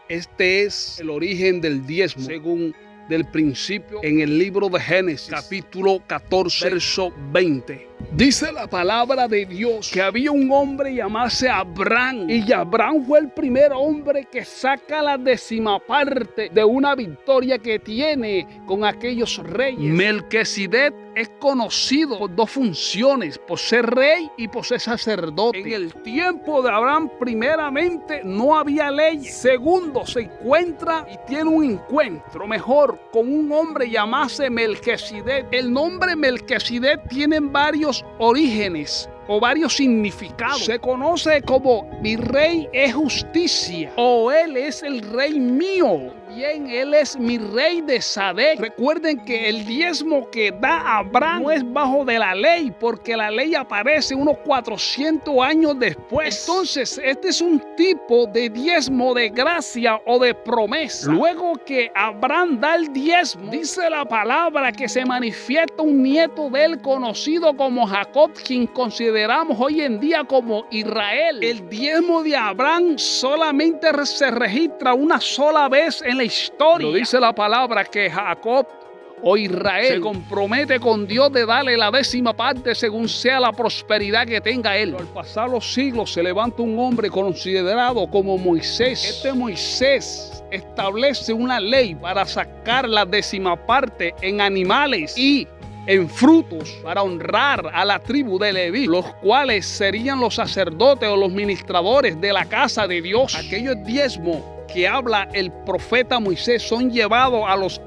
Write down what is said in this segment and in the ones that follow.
Este es el origen del diezmo, según del principio en el libro de Génesis, capítulo 14, verso 20. Dice la palabra de Dios que había un hombre llamarse Abraham, y Abraham fue el primer hombre que saca la décima parte de una victoria que tiene con aquellos reyes. Melquisedec es conocido por dos funciones, por ser rey y por ser sacerdote. En el tiempo de Abraham, primeramente, no había leyes. Segundo, se encuentra y tiene un encuentro mejor con un hombre llamarse Melquisedec. El nombre Melquisedec tiene varios orígenes o varios significados. Se conoce como mi rey es justicia, o él es el rey mío. Bien, él es mi rey de Sadec. Recuerden que el diezmo que da Abraham no es bajo de la ley, porque la ley aparece unos 400 años después. Entonces, este es un tipo de diezmo de gracia o de promesa. Luego que Abraham da el diezmo, dice la palabra que se manifiesta un nieto de él conocido como Jacob, quien consideramos hoy en día como Israel. El diezmo de Abraham solamente se registra una sola vez en la historia. Lo dice la palabra que Jacob o Israel se compromete con Dios de darle la décima parte según sea la prosperidad que tenga él. Pero al pasar los siglos se levanta un hombre considerado como Moisés. Este Moisés establece una ley para sacar la décima parte en animales y en frutos para honrar a la tribu de Leví, los cuales serían los sacerdotes o los ministradores de la casa de Dios. Aquellos diezmos que habla el profeta Moisés son llevados a los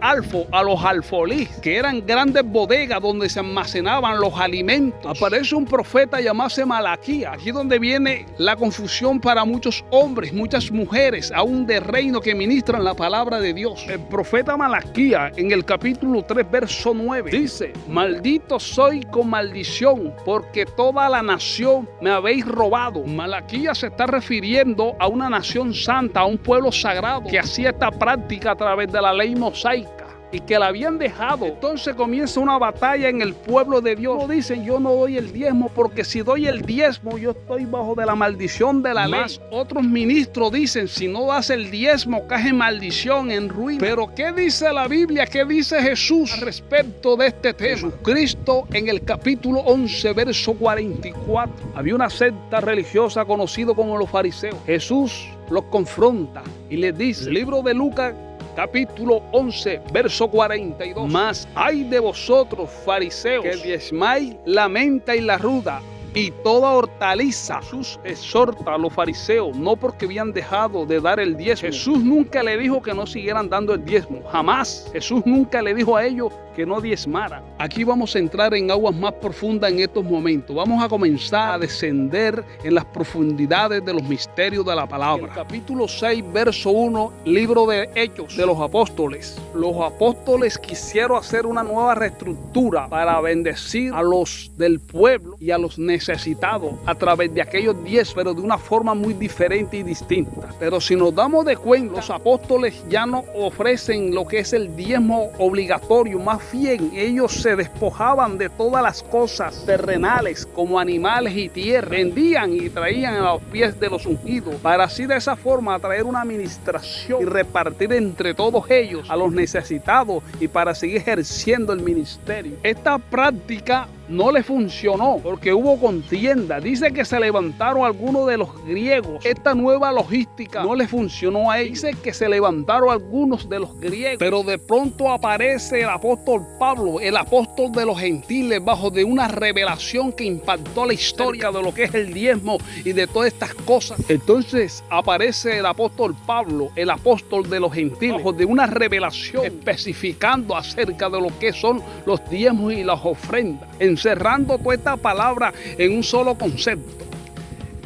alfolí, que eran grandes bodegas donde se almacenaban los alimentos. Aparece un profeta llamado Malaquías, aquí donde viene la confusión para muchos hombres, muchas mujeres, aún de reino que ministran la palabra de Dios. El profeta Malaquías en el capítulo 3, verso 9, dice: maldito soy con maldición, porque toda la nación me habéis robado. Malaquías se está refiriendo a una nación santa, a un pueblo sagrado que hacía esta práctica a través de la ley mosaica y que la habían dejado. Entonces comienza una batalla en el pueblo de Dios. Dicen: yo no doy el diezmo, porque si doy el diezmo yo estoy bajo de la maldición de la ley. Otros ministros dicen: si no das el diezmo caes en maldición, en ruina. Pero ¿qué dice la Biblia? ¿Qué dice Jesús al respecto de este tema? Jesucristo en el capítulo 11, verso 44. Había una secta religiosa conocida como los fariseos. Jesús los confronta y les dice, libro de Lucas capítulo 11, verso 42. Mas hay de vosotros, fariseos, que diezmáis la menta y la ruda y toda hortaliza. Jesús exhorta a los fariseos, no porque habían dejado de dar el diezmo. Jesús nunca le dijo que no siguieran dando el diezmo, jamás. Jesús nunca le dijo a ellos que no diezmaran. Aquí vamos a entrar en aguas más profundas en estos momentos. Vamos a comenzar a descender en las profundidades de los misterios de la palabra. En el capítulo 6, verso 1, libro de Hechos de los Apóstoles. Los apóstoles quisieron hacer una nueva reestructura para bendecir a los del pueblo y a los necesitados a través de aquellos 10, pero de una forma muy diferente y distinta. Pero si nos damos de cuenta, los apóstoles ya no ofrecen lo que es el diezmo obligatorio, más bien ellos se despojaban de todas las cosas terrenales como animales y tierra, vendían y traían a los pies de los ungidos para así de esa forma traer una administración y repartir entre todos ellos a los necesitados y para seguir ejerciendo el ministerio. Esta práctica no le funcionó porque hubo contienda. Dice que se levantaron algunos de los griegos. Esta nueva logística no le funcionó a ellos. Dice que se levantaron algunos de los griegos, pero de pronto aparece el apóstol Pablo, el apóstol de los gentiles, bajo de una revelación que impactó la historia de lo que es el diezmo y de todas estas cosas. Entonces aparece el apóstol Pablo, el apóstol de los gentiles, bajo de una revelación especificando acerca de lo que son los diezmos y las ofrendas, encerrando toda esta palabra en un solo concepto.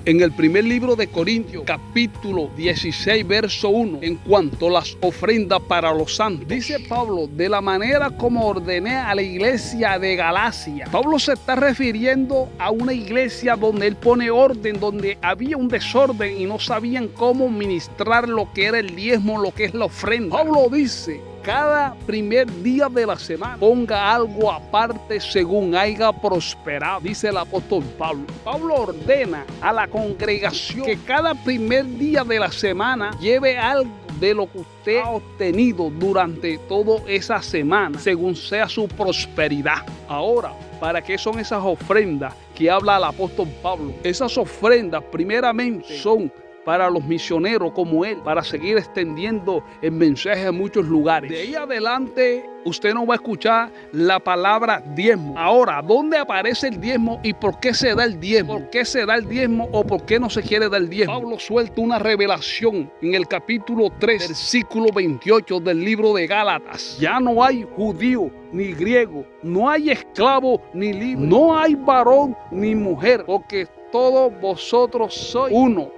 En el primer libro de Corintios, capítulo 16, verso 1, en cuanto a las ofrendas para los santos, dice Pablo, de la manera como ordené a la iglesia de Galacia. Pablo se está refiriendo a una iglesia donde él pone orden, donde había un desorden y no sabían cómo ministrar lo que era el diezmo, lo que es la ofrenda. Pablo dice: cada primer día de la semana ponga algo aparte según haya prosperado, dice el apóstol Pablo. Pablo ordena a la congregación que cada primer día de la semana lleve algo de lo que usted ha obtenido durante toda esa semana, según sea su prosperidad. Ahora, ¿para qué son esas ofrendas que habla el apóstol Pablo? Esas ofrendas primeramente son para los misioneros como él, para seguir extendiendo el mensaje a muchos lugares. De ahí adelante, usted no va a escuchar la palabra diezmo. Ahora, ¿dónde aparece el diezmo y por qué se da el diezmo? ¿Por qué se da el diezmo o por qué no se quiere dar el diezmo? Pablo suelta una revelación en el capítulo 3, versículo 28 del libro de Gálatas. Ya no hay judío ni griego, no hay esclavo ni libre, no hay varón ni mujer, porque todos vosotros sois uno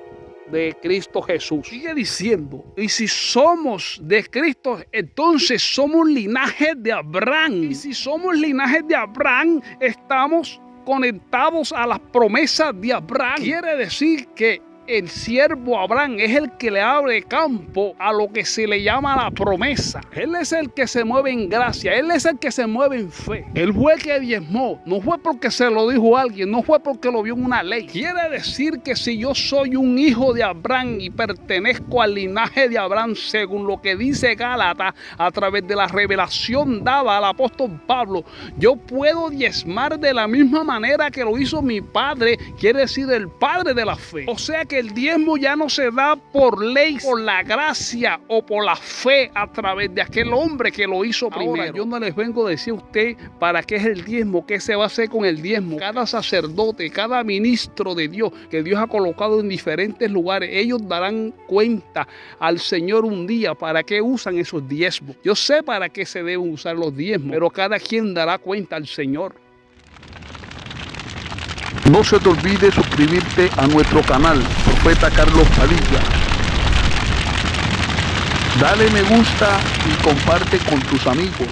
de Cristo Jesús. Sigue diciendo, y si somos de Cristo, entonces somos linaje de Abraham. Y si somos linaje de Abraham, estamos conectados a las promesas de Abraham. Quiere decir que el siervo Abraham es el que le abre campo a lo que se le llama la promesa. Él es el que se mueve en gracia, él es el que se mueve en fe. Él fue el que diezmó, no fue porque se lo dijo alguien, no fue porque lo vio en una ley. Quiere decir que si yo soy un hijo de Abraham y pertenezco al linaje de Abraham, según lo que dice Gálatas, a través de la revelación dada al apóstol Pablo, yo puedo diezmar de la misma manera que lo hizo mi padre, quiere decir el padre de la fe. O sea que el diezmo ya no se da por ley, por la gracia o por la fe a través de aquel hombre que lo hizo primero. Ahora, yo no les vengo a decir a usted para qué es el diezmo, qué se va a hacer con el diezmo. Cada sacerdote, cada ministro de Dios que Dios ha colocado en diferentes lugares, ellos darán cuenta al Señor un día para qué usan esos diezmos. Yo sé para qué se deben usar los diezmos, pero cada quien dará cuenta al Señor. No se te olvide suscribirte a nuestro canal, Profeta Carlos Padilla. Dale me gusta y comparte con tus amigos.